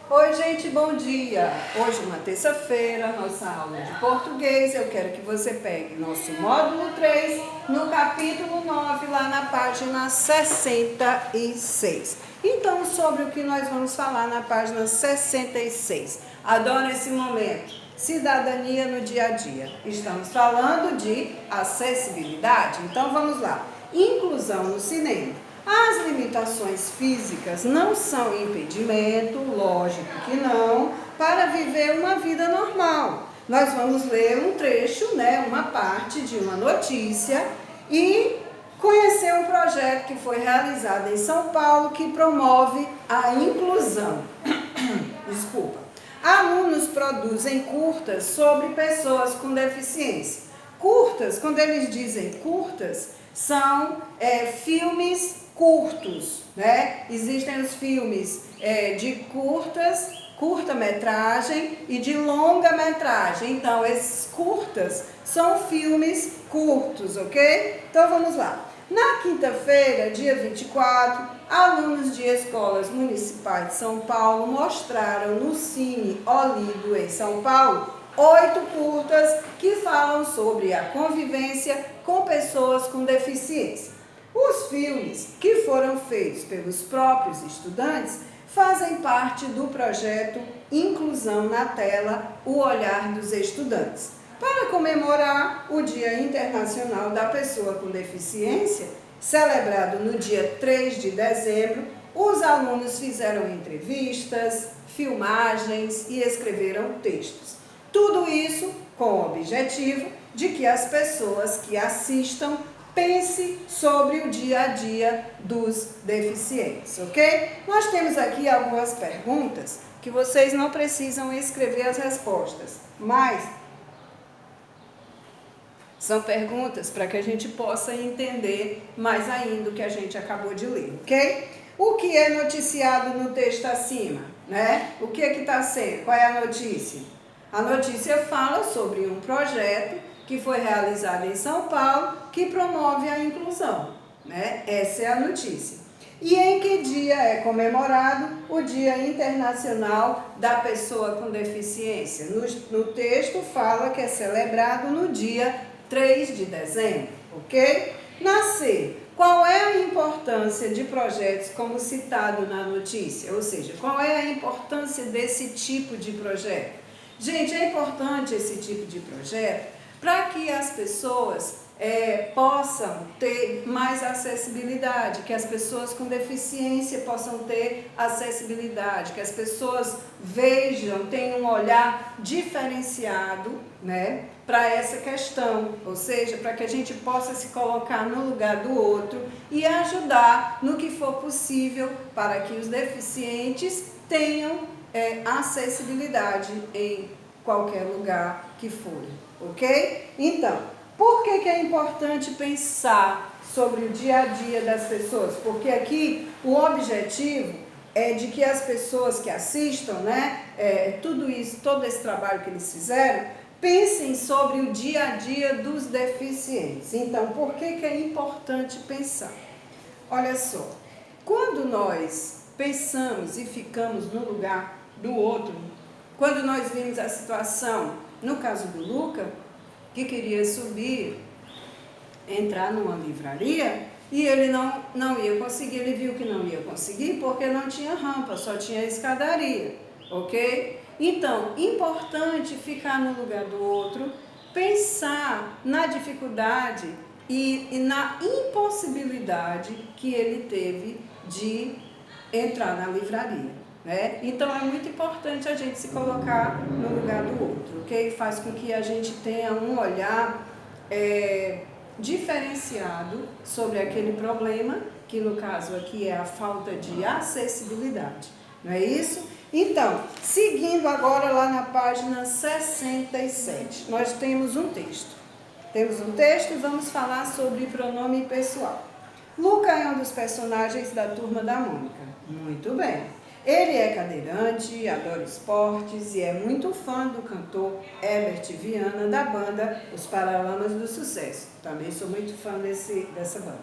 Oi, gente, bom dia! Hoje é uma terça-feira, nossa aula de português. Eu quero que você pegue nosso módulo 3, no capítulo 9, lá na página 66. Então, sobre o que nós vamos falar na página 66. Adoro esse momento. Cidadania no dia a dia. Estamos falando de acessibilidade. Então, vamos lá. Inclusão no cinema. As limitações físicas não são impedimento, lógico que não, para viver uma vida normal. Nós vamos ler um trecho, uma parte de uma notícia e conhecer um projeto que foi realizado em São Paulo que promove a inclusão. Desculpa. Alunos produzem curtas sobre pessoas com deficiência. Curtas, quando eles dizem curtas, são filmes curtos, né? Existem os filmes de curta-metragem e de longa-metragem. Então, esses curtas são filmes curtos, ok? Então, vamos lá. Na quinta-feira, dia 24, alunos de escolas municipais de São Paulo mostraram no Cine Olido, em São Paulo, 8 curtas que falam sobre a convivência com pessoas com deficiência. Os filmes, que foram feitos pelos próprios estudantes, fazem parte do projeto Inclusão na Tela, o olhar dos estudantes. Para comemorar o Dia Internacional da Pessoa com Deficiência, celebrado no dia 3 de dezembro, os alunos fizeram entrevistas, filmagens e escreveram textos. Tudo isso com o objetivo de que as pessoas que assistam pense sobre o dia a dia dos deficientes, ok? Nós temos aqui algumas perguntas que vocês não precisam escrever as respostas, mas são perguntas para que a gente possa entender mais ainda o que a gente acabou de ler, ok? O que é noticiado no texto acima, né? O que é que está sendo? Qual é a notícia? A notícia fala sobre um projeto que foi realizado em São Paulo, que promove a inclusão, né? Essa é a notícia. E em que dia é comemorado o Dia Internacional da Pessoa com Deficiência? No texto fala que é celebrado no dia 3 de dezembro, ok? Nascer. Qual é a importância de projetos como citado na notícia? Ou seja, qual é a importância desse tipo de projeto? Gente, é importante esse tipo de projeto para que as pessoas possam ter mais acessibilidade, que as pessoas com deficiência possam ter acessibilidade, que as pessoas vejam, tenham um olhar diferenciado, né, para essa questão, ou seja, para que a gente possa se colocar no lugar do outro e ajudar no que for possível para que os deficientes tenham acessibilidade em qualquer lugar que for, ok? Então, por que é importante pensar sobre o dia a dia das pessoas? Porque aqui o objetivo é de que as pessoas que assistam, tudo isso, todo esse trabalho que eles fizeram, pensem sobre o dia a dia dos deficientes. Então, por que é importante pensar? Olha só, quando nós pensamos e ficamos no lugar do outro, quando nós vimos a situação, no caso do Luca, que queria subir, entrar numa livraria, e ele não ia conseguir, ele viu que não ia conseguir porque não tinha rampa, só tinha escadaria, ok? Então, importante ficar no lugar do outro, pensar na dificuldade e na impossibilidade que ele teve de entrar na livraria. Né? Então é muito importante a gente se colocar no lugar do outro, ok? Faz com que a gente tenha um olhar diferenciado sobre aquele problema, que no caso aqui é a falta de acessibilidade, não é isso? Então, seguindo agora lá na página 67, nós temos um texto. Temos um texto e vamos falar sobre pronome pessoal. Luca é um dos personagens da Turma da Mônica. Muito bem. Ele é cadeirante, adora esportes e é muito fã do cantor Herbert Viana, da banda Os Paralamas do Sucesso. Também sou muito fã dessa banda.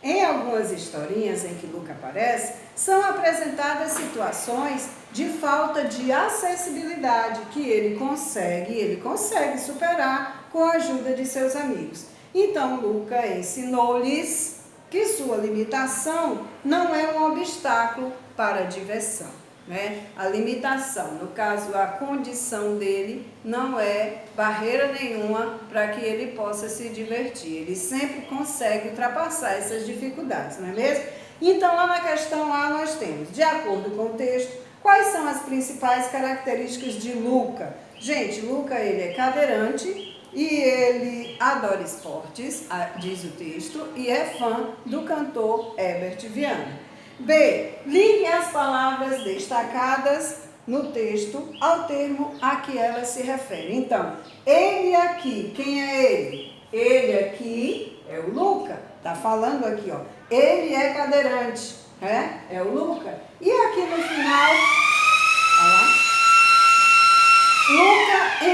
Em algumas historinhas em que Luca aparece, são apresentadas situações de falta de acessibilidade que ele consegue superar com a ajuda de seus amigos. Então, Luca ensinou-lhes que sua limitação não é um obstáculo para a diversão, né? A limitação, no caso, a condição dele, não é barreira nenhuma para que ele possa se divertir. Ele sempre consegue ultrapassar essas dificuldades, não é mesmo? Então, lá na questão A, nós temos, de acordo com o texto, quais são as principais características de Luca? Gente, Luca, ele é cadeirante e ele adora esportes, diz o texto, e é fã do cantor Herbert Viana. B. Ligue as palavras destacadas no texto ao termo a que elas se referem. Então, ele aqui, quem é ele? Ele aqui é o Luca, tá falando aqui, ó. Ele é cadeirante, né? É o Luca. E aqui no final, olha lá. Luca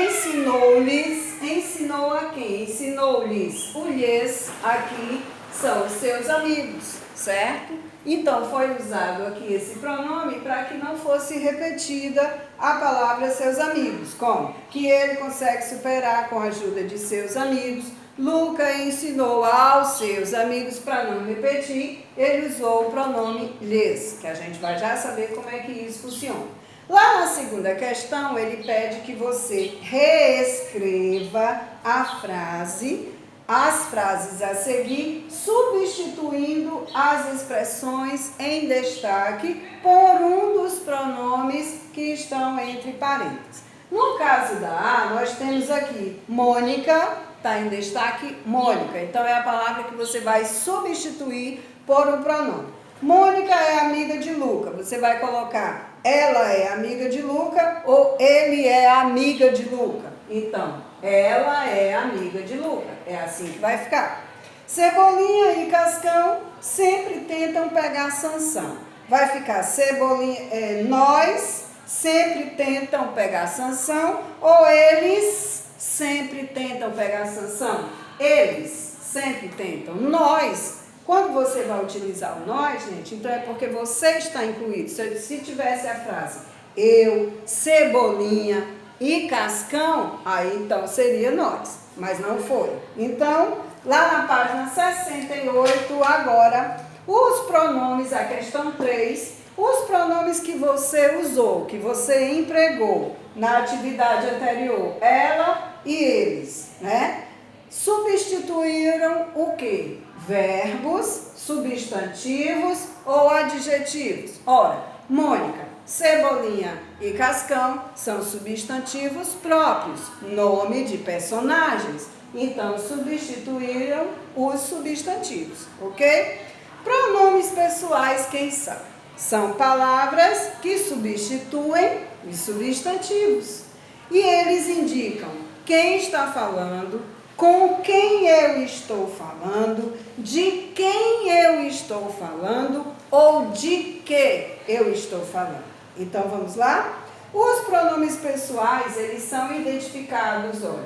ensinou a quem? Ensinou-lhes. O lhes aqui são os seus amigos, certo? Então, foi usado aqui esse pronome para que não fosse repetida a palavra seus amigos. Como? Que ele consegue superar com a ajuda de seus amigos. Luca ensinou aos seus amigos, para não repetir, ele usou o pronome lhes, que a gente vai já saber como é que isso funciona. Lá na segunda questão, ele pede que você reescreva as frases a seguir, substituindo as expressões em destaque por um dos pronomes que estão entre parênteses. No caso da A, nós temos aqui Mônica, está em destaque Mônica. Então, é a palavra que você vai substituir por um pronome. Mônica é amiga de Luca. Você vai colocar ela é amiga de Luca ou ele é amiga de Luca. Então, ela é amiga de Luca. É assim que vai ficar. Cebolinha e Cascão sempre tentam pegar Sansão. Vai ficar Cebolinha, nós sempre tentam pegar Sansão ou eles sempre tentam pegar Sansão? Eles sempre tentam. Nós, quando você vai utilizar o nós, gente, então é porque você está incluído. Se tivesse a frase eu, Cebolinha e Cascão, aí então seria nós, mas não foi. Então, lá na página 68, agora, os pronomes, a questão 3, os pronomes que você usou, que você empregou na atividade anterior, ela e eles, né? Substituíram o quê? Verbos, substantivos ou adjetivos. Ora, Mônica, Cebolinha e Cascão são substantivos próprios, nome de personagens. Então, substituíram os substantivos, ok? Pronomes pessoais, quem são? São palavras que substituem os substantivos. E eles indicam quem está falando, com quem eu estou falando, de quem eu estou falando ou de que eu estou falando. Então, vamos lá? Os pronomes pessoais, eles são identificados, olha,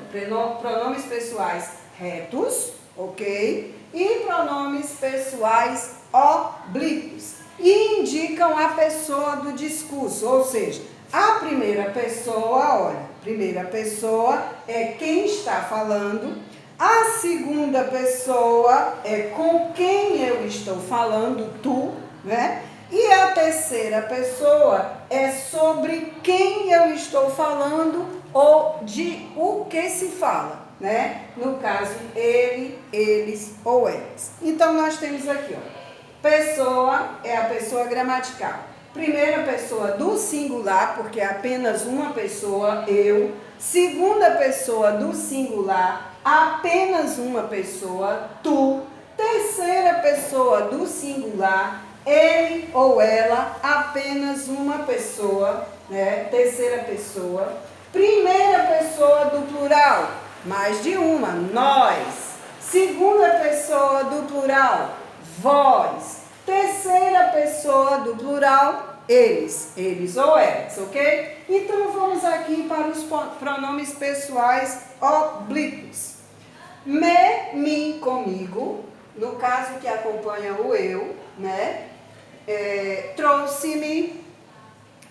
pronomes pessoais retos, ok? E pronomes pessoais oblíquos. E indicam a pessoa do discurso, ou seja, a primeira pessoa, olha, primeira pessoa é quem está falando, a segunda pessoa é com quem eu estou falando, tu, né? E a terceira pessoa é sobre quem eu estou falando ou de o que se fala, né? No caso, ele, eles ou elas. Então, nós temos aqui, ó, pessoa é a pessoa gramatical. Primeira pessoa do singular, porque é apenas uma pessoa, eu. Segunda pessoa do singular, apenas uma pessoa, tu. Terceira pessoa do singular, ele ou ela, apenas uma pessoa, né? Terceira pessoa. Primeira pessoa do plural, mais de uma, nós. Segunda pessoa do plural, vós. Terceira pessoa do plural, eles ou elas, ok? Então, vamos aqui para os pronomes pessoais oblíquos. Me, mim, comigo. no caso que acompanha o eu, né? Trouxe-me,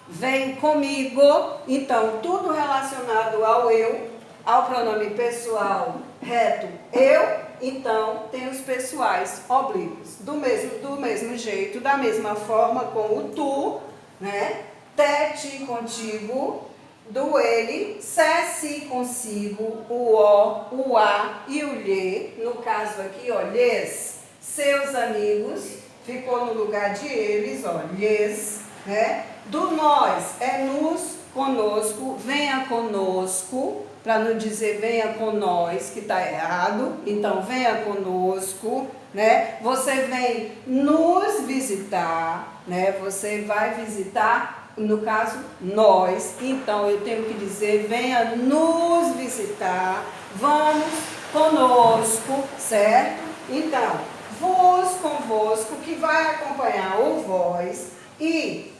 vem comigo, então tudo relacionado ao eu, ao pronome pessoal reto eu, então tem os pessoais oblíquos. Do mesmo jeito, da mesma forma com o tu, né? Te, contigo, do ele, se, consigo, o a e o lhe, no caso aqui, ó, lhes, seus amigos, ficou no lugar de eles, ó, lhes, né? Do nós, nos, conosco, venha conosco, para não dizer venha com nós, que está errado, então venha conosco, né? Você vem nos visitar, né? Você vai visitar, no caso, nós, então eu tenho que dizer venha nos visitar, vamos conosco, certo? Então, vos, convosco, que vai acompanhar o vós, e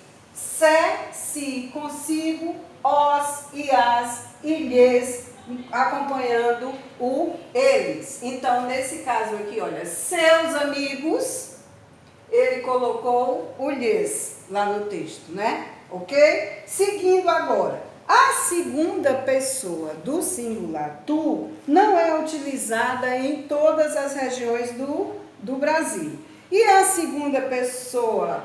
se, consigo, os e as, e lhes, acompanhando o eles. Então, nesse caso aqui, olha, seus amigos, ele colocou o lhes lá no texto, né? Ok? Seguindo agora, a segunda pessoa do singular tu não é utilizada em todas as regiões do Brasil. E a segunda pessoa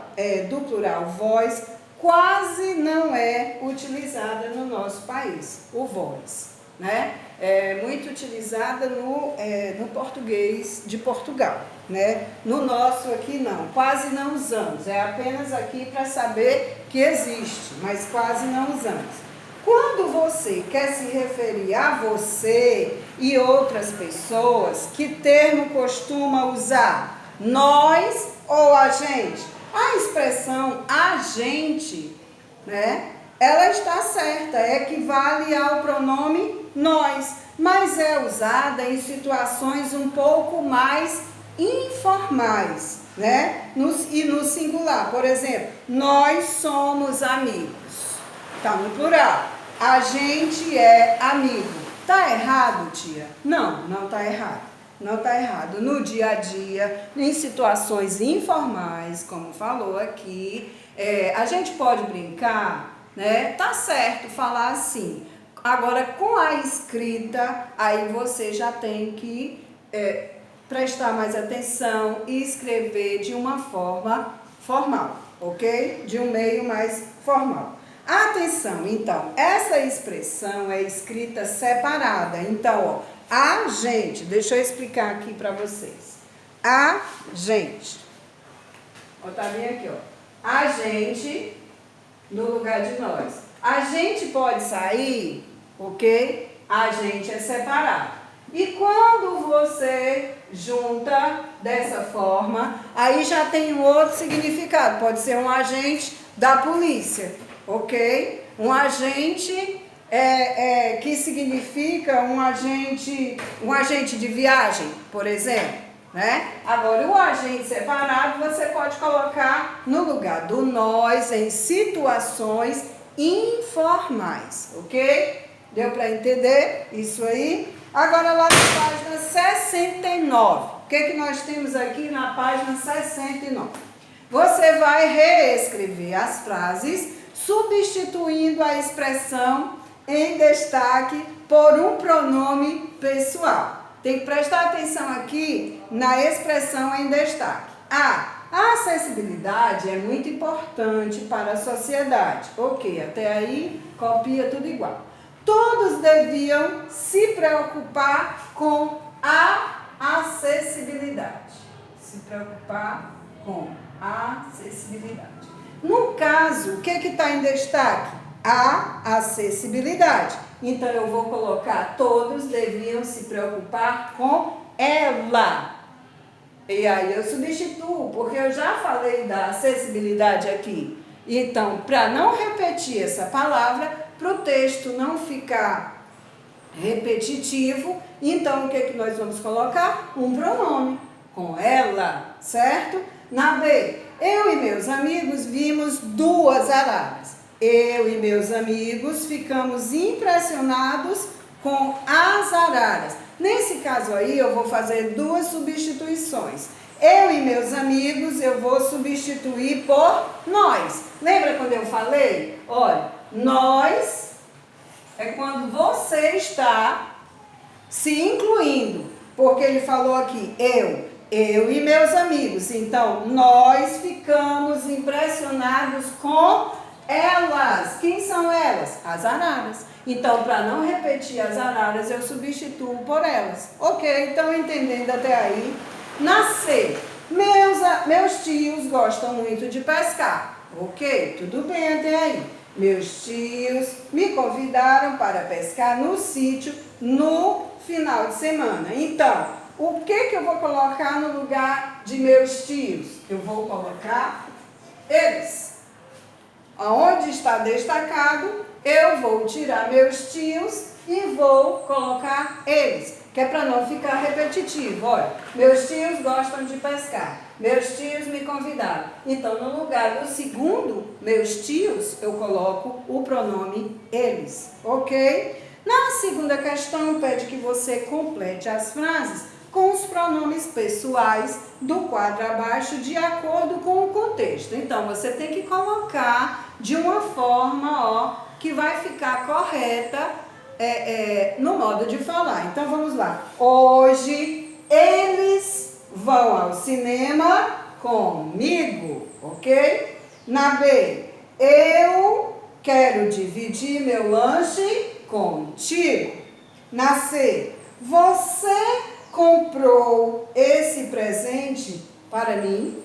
do plural vós quase não é utilizada no nosso país, o vós, né? É muito utilizada no português de Portugal, né? No nosso aqui não, quase não usamos, é apenas aqui para saber que existe, mas quase não usamos. Quando você quer se referir a você e outras pessoas, que termo costuma usar? Nós ou a gente? A expressão a gente, né? Ela está certa, equivale ao pronome nós, mas é usada em situações um pouco mais informais, né? E no singular, por exemplo, nós somos amigos. Está no plural. A gente é amigo. Está errado, tia? Não, não está errado. Não está errado. No dia a dia, em situações informais, como falou aqui, a gente pode brincar, né? Tá certo falar assim. Agora, com a escrita, aí você já tem que prestar mais atenção e escrever de uma forma formal, ok? De um meio mais formal. Atenção, então, essa expressão é escrita separada. Então, ó, a gente, deixa eu explicar aqui para vocês. A gente, ó, tá bem aqui, ó. A gente no lugar de nós. A gente pode sair, ok? A gente é separado. E quando você junta dessa forma, aí já tem um outro significado. Pode ser um agente da polícia, ok? Um agente que significa um agente de viagem, por exemplo, né? Agora, o agente separado você pode colocar no lugar do nós em situações informais, ok? Deu para entender isso aí? Agora, lá na página 69, o que nós temos aqui na página 69? Você vai reescrever as frases substituindo a expressão em destaque por um pronome pessoal. Tem que prestar atenção aqui na expressão em destaque. A acessibilidade é muito importante para a sociedade. Ok, até aí copia tudo igual. Todos deviam se preocupar com a acessibilidade. Se preocupar com a acessibilidade. No caso, o que está em destaque? A acessibilidade. Então, eu vou colocar todos deviam se preocupar com ela. E aí eu substituo, porque eu já falei da acessibilidade aqui. Então, para não repetir essa palavra, para o texto não ficar repetitivo, então o que nós vamos colocar? Um pronome, com ela, certo? Na B, eu e meus amigos vimos 2 araras. Eu e meus amigos ficamos impressionados com as araras. Nesse caso aí, eu vou fazer duas substituições. Eu e meus amigos, eu vou substituir por nós. Lembra quando eu falei? Olha, nós é quando você está se incluindo. Porque ele falou aqui, eu e meus amigos. Então, nós ficamos impressionados com elas. Quem são elas? As araras. Então, para não repetir as araras, eu substituo por elas. Ok, então entendendo até aí. Nascer. Meus tios gostam muito de pescar. Ok, tudo bem até aí. Meus tios me convidaram para pescar no sítio no final de semana. Então, o que eu vou colocar no lugar de meus tios? Eu vou colocar eles. Aonde está destacado, eu vou tirar meus tios e vou colocar eles, que é para não ficar repetitivo. Olha, meus tios gostam de pescar, meus tios me convidaram. Então, no lugar do segundo, meus tios, eu coloco o pronome eles, ok? Na segunda questão, pede que você complete as frases com os pronomes pessoais do quadro abaixo, de acordo com o contexto. Então, você tem que colocar de uma forma, ó, que vai ficar correta no modo de falar. Então, vamos lá. Hoje, eles vão ao cinema comigo, ok? Na B, eu quero dividir meu lanche contigo. Na C, você comprou esse presente para mim?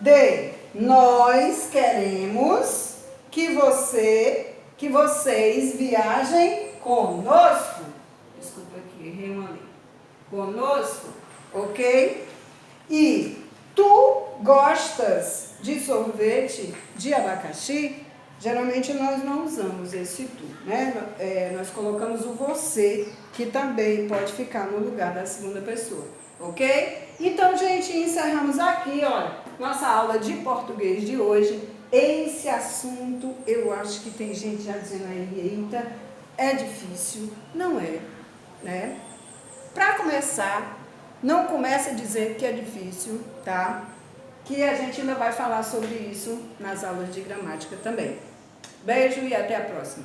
D, nós queremos que vocês viajem conosco. Desculpa aqui, errei uma linha. Conosco, ok? E tu gostas de sorvete de abacaxi? Geralmente nós não usamos esse tu, né? Nós colocamos o você, que também pode ficar no lugar da segunda pessoa, ok? Então, gente, encerramos aqui, olha, nossa aula de português de hoje. Esse assunto, eu acho que tem gente já dizendo aí, eita, é difícil. Não é, né? Para começar, não comece a dizer que é difícil, tá? Que a gente ainda vai falar sobre isso nas aulas de gramática também. Beijo e até a próxima.